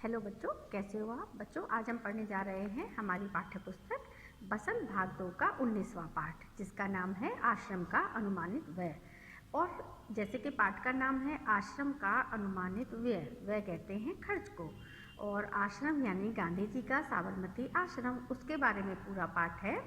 Hello बच्चों, कैसे हो आप बच्चों। आज हम पढ़ने जा रहे हैं हमारी पाठ्य पुस्तक बसंत भाग 2 का 19वां पाठ, जिसका नाम है आश्रम का अनुमानित व्यय। और जैसे कि पाठ का नाम है आश्रम का अनुमानित व्यय, व्यय कहते हैं खर्च को, और आश्रम यानी गांधी जी का साबरमती आश्रम, उसके बारे में पूरा पाठ है,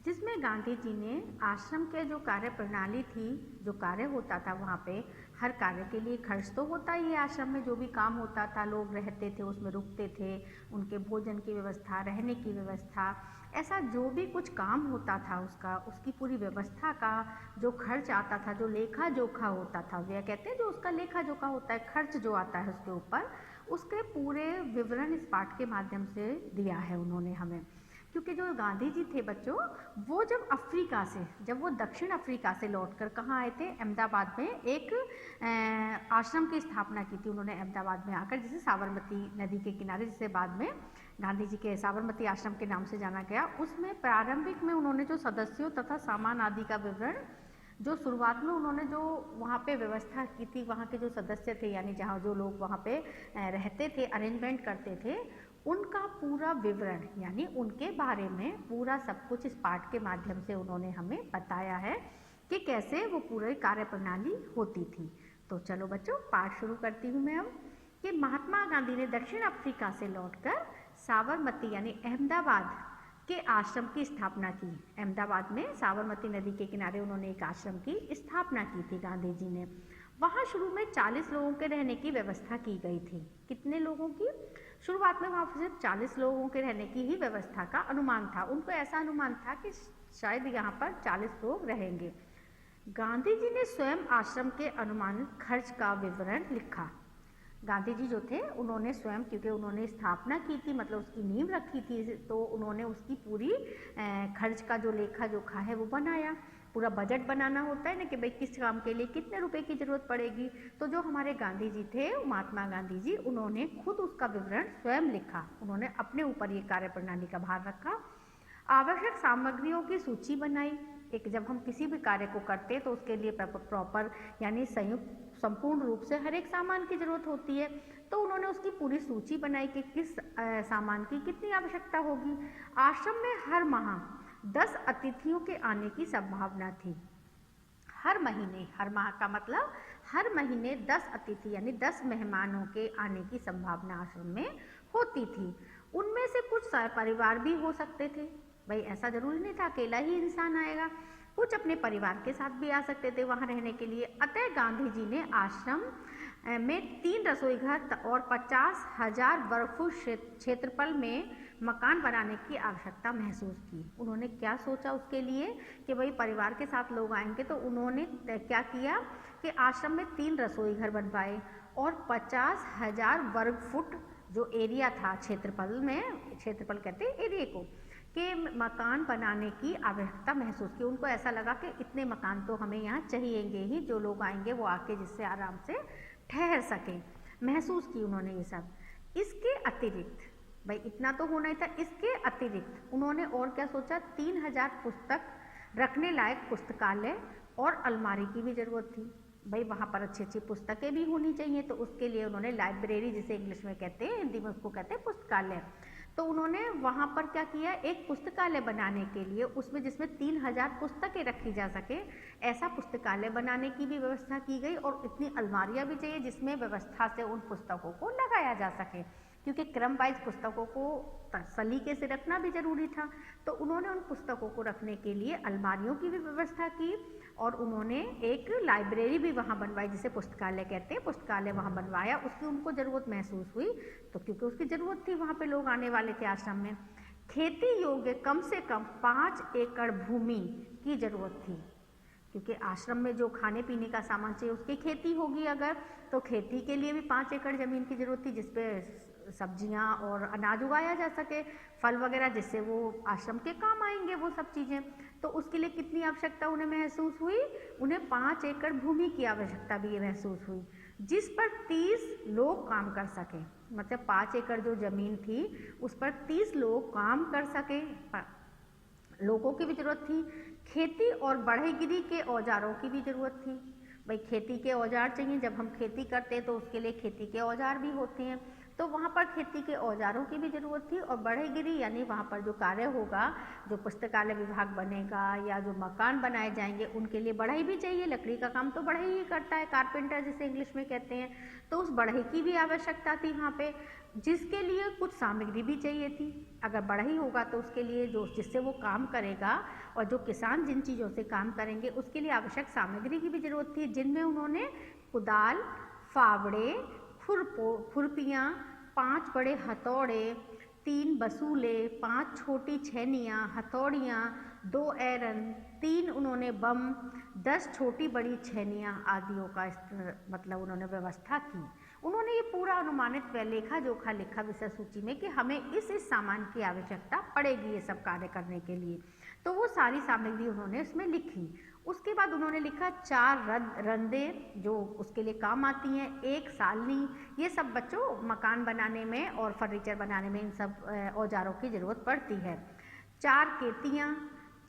जिसमें गांधी जी ने आश्रम के जो कार्य प्रणाली थी, जो कार्य होता था वहाँ पे हर कार्य के लिए खर्च तो होता ही है। आश्रम में जो भी काम होता था, लोग रहते थे, उसमें रुकते थे, उनके भोजन की व्यवस्था, रहने की व्यवस्था, ऐसा जो भी कुछ काम होता था उसकी पूरी व्यवस्था का जो खर्च आता था, जो लेखा जोखा होता था, व्यय कहते हैं जो उसका लेखा जोखा होता है, खर्च जो आता है उसके ऊपर, उसके पूरे विवरण इस पाठ के माध्यम से दिया है उन्होंने हमें। क्योंकि जो गांधी जी थे बच्चों, वो जब वो दक्षिण अफ्रीका से लौटकर कहाँ आए थे, अहमदाबाद में एक आश्रम की स्थापना की थी उन्होंने अहमदाबाद में आकर, जिसे साबरमती नदी के किनारे, जिसे बाद में गांधी जी के साबरमती आश्रम के नाम से जाना गया। उसमें प्रारंभिक में उन्होंने जो सदस्यों तथा सामान आदि का विवरण, जो शुरुआत में उन्होंने जो वहाँ पे व्यवस्था की थी, वहाँ के जो सदस्य थे, यानी जहाँ जो लोग वहाँ पे रहते थे, अरेंजमेंट करते थे, उनका पूरा विवरण यानी उनके बारे में पूरा सब कुछ इस पाठ के माध्यम से उन्होंने हमें बताया है कि कैसे वो पूरी कार्य प्रणाली होती थी। तो चलो बच्चों, पाठ शुरू करती हूँ मैं अब। कि महात्मा गांधी ने दक्षिण अफ्रीका से लौटकर साबरमती यानी अहमदाबाद के आश्रम की स्थापना की। अहमदाबाद में साबरमती नदी के किनारे उन्होंने एक आश्रम की स्थापना की थी गांधी जी ने। वहाँ शुरू में 40 लोगों के रहने की व्यवस्था की गई थी। कितने लोगों की? शुरुआत में वहाँ सिर्फ 40 लोगों के रहने की ही व्यवस्था का अनुमान था। उनको ऐसा अनुमान था कि शायद यहाँ पर 40 लोग रहेंगे। गांधी जी ने स्वयं आश्रम के अनुमानित खर्च का विवरण लिखा। गांधी जी जो थे उन्होंने स्वयं, क्योंकि उन्होंने स्थापना की थी, मतलब उसकी नींव रखी थी, तो उन्होंने उसकी पूरी खर्च का जो लेखा जोखा है वो बनाया। पूरा बजट बनाना होता है ना कि भाई किस काम के लिए कितने रुपए की जरूरत पड़ेगी। तो जो हमारे गांधी जी थे, महात्मा गांधी जी, उन्होंने खुद उसका विवरण स्वयं लिखा। उन्होंने अपने ऊपर ये कार्य प्रणाली का भार रखा। आवश्यक सामग्रियों की सूची बनाई। एक जब हम किसी भी कार्य को करते हैं तो उसके लिए प्रॉपर यानी संयुक्त संपूर्ण रूप से हर एक सामान की जरूरत होती है। तो उन्होंने उसकी पूरी सूची बनाई कि किस सामान की कितनी आवश्यकता होगी। आश्रम में हर माह 10 अतिथियों के आने की संभावना थी। हर महीने, हर माह का मतलब हर महीने 10 अतिथि यानी 10 मेहमानों के आने की संभावना आश्रम में होती थी। उनमें से कुछ परिवार भी हो सकते थे। भाई ऐसा जरूरी नहीं था अकेला ही इंसान आएगा, कुछ अपने परिवार के साथ भी आ सकते थे वहाँ रहने के लिए। अतः गांधी जी ने आश्रम में 3 रसोई घर और 50,000 वर्ग फुट क्षेत्रफल में मकान बनाने की आवश्यकता महसूस की। उन्होंने क्या सोचा उसके लिए कि भाई परिवार के साथ लोग आएंगे, तो उन्होंने क्या किया कि आश्रम में 3 रसोई घर बनवाए और 50,000 वर्ग फुट जो एरिया था क्षेत्रफल में, क्षेत्रफल कहते हैं एरिया को, के मकान बनाने की आवश्यकता महसूस की। उनको ऐसा लगा कि इतने मकान तो हमें यहाँ चाहिएंगे ही, जो लोग आएंगे वो आके जिससे आराम से ठहर सकें। महसूस की उन्होंने ये सब। इसके अतिरिक्त, भाई इतना तो होना ही था, इसके अतिरिक्त उन्होंने और क्या सोचा, 3000 पुस्तक रखने लायक पुस्तकालय और अलमारी की भी जरूरत थी। भाई वहाँ पर अच्छी अच्छी पुस्तकें भी होनी चाहिए, तो उसके लिए उन्होंने लाइब्रेरी, जिसे इंग्लिश में कहते हैं, हिंदी में उसको कहते हैं पुस्तकालय, तो उन्होंने वहाँ पर क्या किया, एक पुस्तकालय बनाने के लिए, उसमें जिसमें 3000 पुस्तकें रखी जा सके, ऐसा पुस्तकालय बनाने की भी व्यवस्था की गई। और इतनी अलमारियाँ भी चाहिए जिसमें व्यवस्था से उन पुस्तकों को लगाया जा सके, क्योंकि क्रम वाइज पुस्तकों को सलीके से रखना भी जरूरी था। तो उन्होंने उन पुस्तकों को रखने के लिए अलमारियों की भी व्यवस्था की, और उन्होंने एक लाइब्रेरी भी वहाँ बनवाई, जिसे पुस्तकालय कहते हैं, पुस्तकालय वहाँ बनवाया। उसकी उनको ज़रूरत महसूस हुई, तो क्योंकि उसकी ज़रूरत थी, वहाँ पे लोग आने वाले थे आश्रम में। खेती योग्य कम से कम 5 एकड़ भूमि की ज़रूरत थी, क्योंकि आश्रम में जो खाने पीने का सामान चाहिए उसकी खेती होगी अगर, तो खेती के लिए भी 5 एकड़ ज़मीन की ज़रूरत थी, जिसपे सब्जियां और अनाज उगाया जा सके, फल वगैरह, जिससे वो आश्रम के काम आएंगे वो सब चीज़ें। तो उसके लिए कितनी आवश्यकता उन्हें महसूस हुई, उन्हें 5 एकड़ भूमि की आवश्यकता भी महसूस हुई, जिस पर 30 लोग काम कर सके। मतलब 5 एकड़ जो ज़मीन थी उस पर 30 लोग काम कर सके, लोगों की भी ज़रूरत थी। खेती और बढ़ईगिरी के औजारों की भी ज़रूरत थी। भाई खेती के औजार चाहिए, जब हम खेती करते हैं तो उसके लिए खेती के औजार भी होते हैं, तो वहाँ पर खेती के औजारों की भी ज़रूरत थी। और बढ़ईगिरी यानी वहाँ पर जो कार्य होगा, जो पुस्तकालय विभाग बनेगा या जो मकान बनाए जाएंगे, उनके लिए बढ़ई भी चाहिए। लकड़ी का काम तो बढ़ई ही करता है, कारपेंटर जिसे इंग्लिश में कहते हैं। तो उस बढ़ई की भी आवश्यकता थी वहाँ पे, जिसके लिए कुछ सामग्री भी चाहिए थी। अगर बढ़ई होगा तो उसके लिए जो जिससे वो काम करेगा और जो किसान जिन चीज़ों से काम करेंगे उसके लिए आवश्यक सामग्री की भी ज़रूरत थी, जिनमें उन्होंने कुदाल, फावड़े, खुरपियाँ, 5 बड़े हथौड़े, 3 बसूले, 5 छोटी छेनियाँ, हथौड़ियाँ, 2 एरन, 3 उन्होंने बम, 10 छोटी बड़ी छेनियाँ आदियों का मतलब उन्होंने व्यवस्था की। उन्होंने ये पूरा अनुमानित व लेखा जोखा लिखा विषय सूची में कि हमें इस सामान की आवश्यकता पड़ेगी ये सब कार्य करने के लिए। तो वो सारी सामग्री उन्होंने उसमें लिखी। उसके बाद उन्होंने लिखा 4 रंदे जो उसके लिए काम आती हैं, 1 सालनी। ये सब बच्चों मकान बनाने में और फर्नीचर बनाने में इन सब औजारों की ज़रूरत पड़ती है। 4 केतियाँ,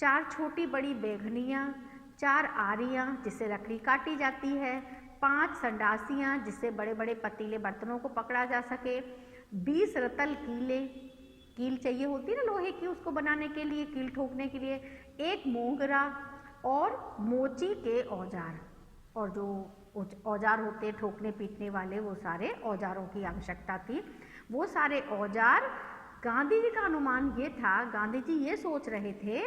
4 छोटी बड़ी बेघनियाँ, 4 आरियाँ जिससे लकड़ी काटी जाती है, 5 संडासियाँ जिससे बड़े बड़े पतीले बर्तनों को पकड़ा जा सके, 20 रतल कील चाहिए होती है ना लोहे की, उसको बनाने के लिए, कील ठोकने के लिए, 1 मोगरा और मोची के औजार। और जो औजार होते ठोकने पीटने वाले, वो सारे औजारों की आवश्यकता थी। वो सारे औजार, गांधी जी का अनुमान ये था, गांधी जी ये सोच रहे थे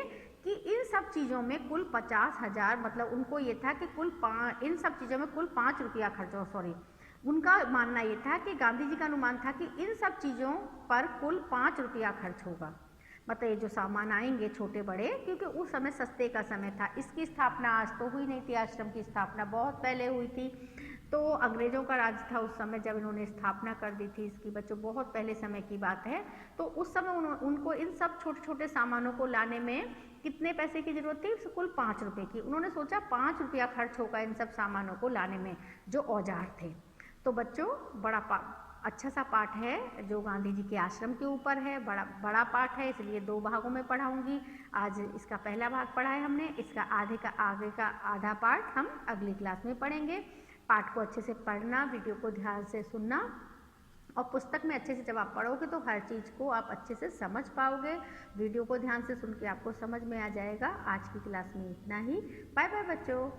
कि इन सब चीज़ों में कुल 50,000, मतलब उनको ये था कि इन सब चीज़ों में कुल 5 रुपया खर्च हो, सॉरी, उनका मानना ये था कि गांधी जी का अनुमान था कि इन सब चीज़ों पर कुल 5 रुपया खर्च होगा। मतलब ये जो सामान आएंगे छोटे बड़े, क्योंकि उस समय सस्ते का समय था। इसकी स्थापना आज तो हुई नहीं थी, आश्रम की स्थापना बहुत पहले हुई थी। तो अंग्रेज़ों का राज था उस समय जब इन्होंने स्थापना कर दी थी इसकी, बच्चों बहुत पहले समय की बात है। तो उस समय उनको इन सब छोटे छोटे सामानों को लाने में कितने पैसे की ज़रूरत थी? कुल 5 रुपये की। उन्होंने सोचा 5 रुपया खर्च होगा इन सब सामानों को लाने में, जो औजार थे। तो बच्चों अच्छा सा पाठ है जो गांधी जी के आश्रम के ऊपर है, बड़ा पाठ है, इसलिए 2 भागों में पढ़ाऊंगी। आज इसका पहला भाग पढ़ा है हमने, इसका आगे का आधा पार्ट हम अगली क्लास में पढ़ेंगे। पाठ को अच्छे से पढ़ना, वीडियो को ध्यान से सुनना, और पुस्तक में अच्छे से जब आप पढ़ोगे तो हर चीज़ को आप अच्छे से समझ पाओगे। वीडियो को ध्यान से सुन के आपको समझ में आ जाएगा। आज की क्लास में इतना ही। बाय बाय बच्चों।